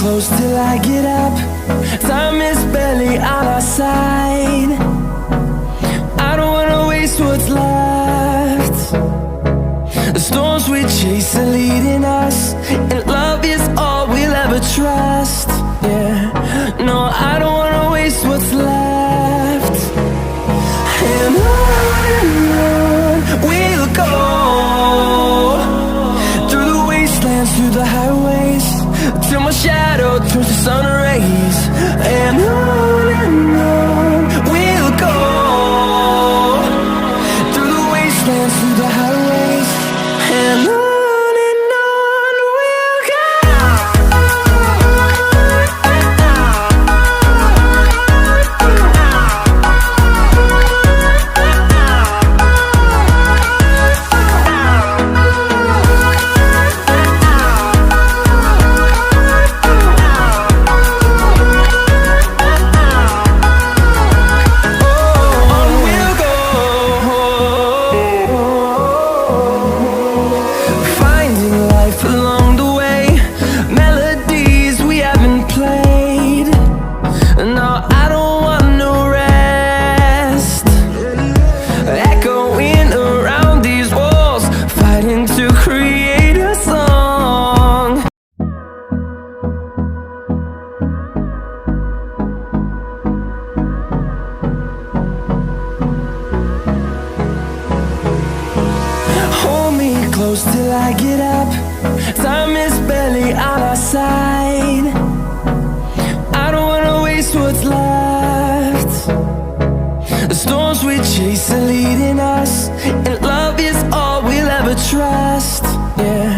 close till I get up. Time is barely on our side. I don't wanna waste what's left. The storms we chase are leading us, and love is all we'll ever trust. Yeah, no, I don't wanna waste what's left. And on we'll go, through the wastelands, through the highways, till my shadow turns to sun rays. And on we'll go, through the wastelands, through the highways, and on we'll go. Close till I get up. Time is barely on our side. I don't wanna waste what's left. The storms we chase are leading us, and love is all we'll ever trust. Yeah,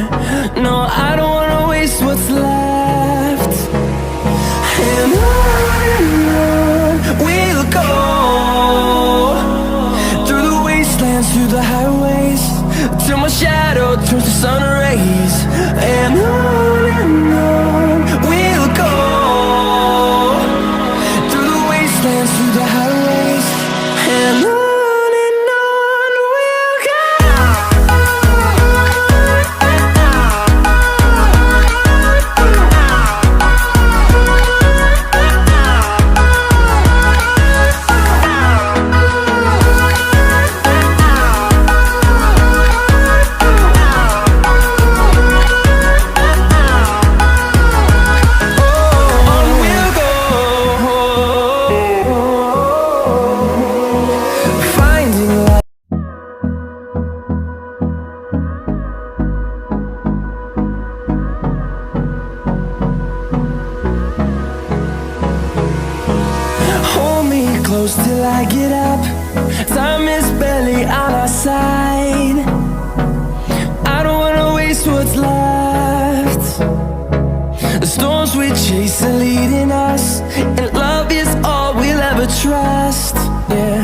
no, I don't wanna waste what's left. And on we'll go, through the wastelands, through the highways, till my shadow turns to sun rays. And on we'll go, through the wastelands, through the highways, and on we'll go. Close till I get up. Time is barely on our side. I don't wanna waste what's left. The storms we chase are leading us, and love is all we'll ever trust. Yeah,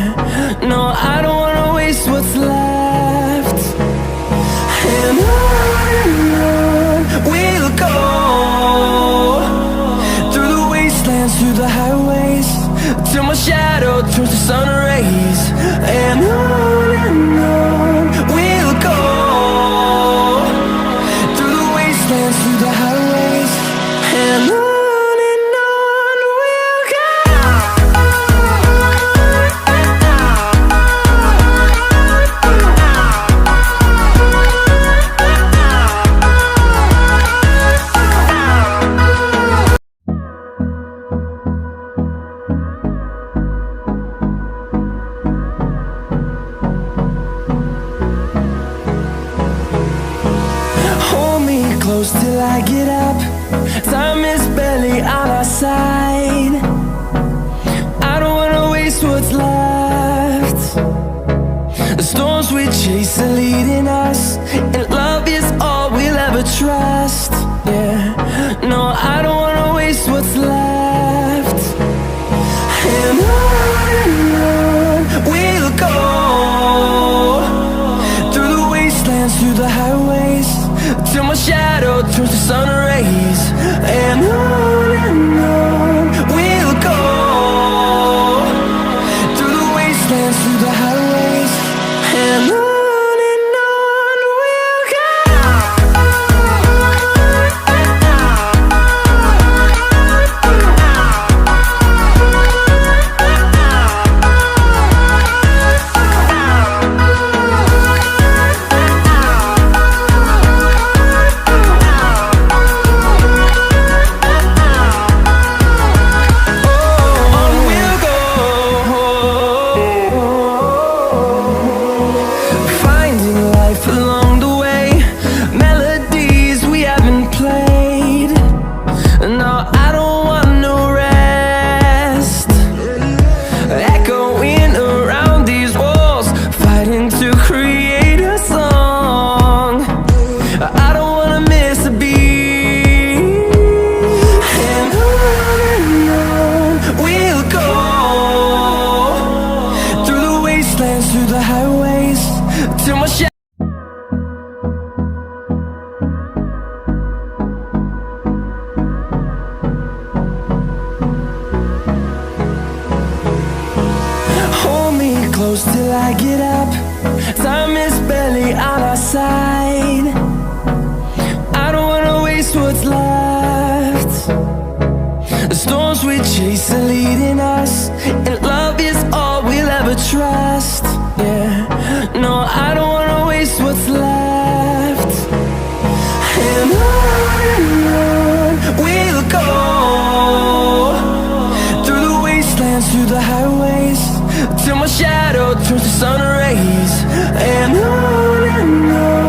no, I don't wanna waste what's left. And on we'll go, through the wastelands, through the highways, till my shadow turns to sun rays. And on we'll go, through the wastelands, through the highways, and on we'll go. Close till I get up. Time is barely on our side. I don't wanna waste what's left. The storms we chase are leading us, and love is all we'll ever trust. Yeah, no, I don't wanna waste what's left. And on we'll go, through the wastelands, through the highways, till my shadow turns to sun rays. And on we'll go, through the wastelands, through the highways, and on we'll go. till my shadow. Hold me close till I get up. Time is barely on our side. I don't wanna waste what's left. The storms we chase are leading us, and love is all we'll ever trust. Yeah, no, I don't wanna waste what's left. And on we'll go, through the wastelands, through the highways, till my shadow turns to sun rays. And on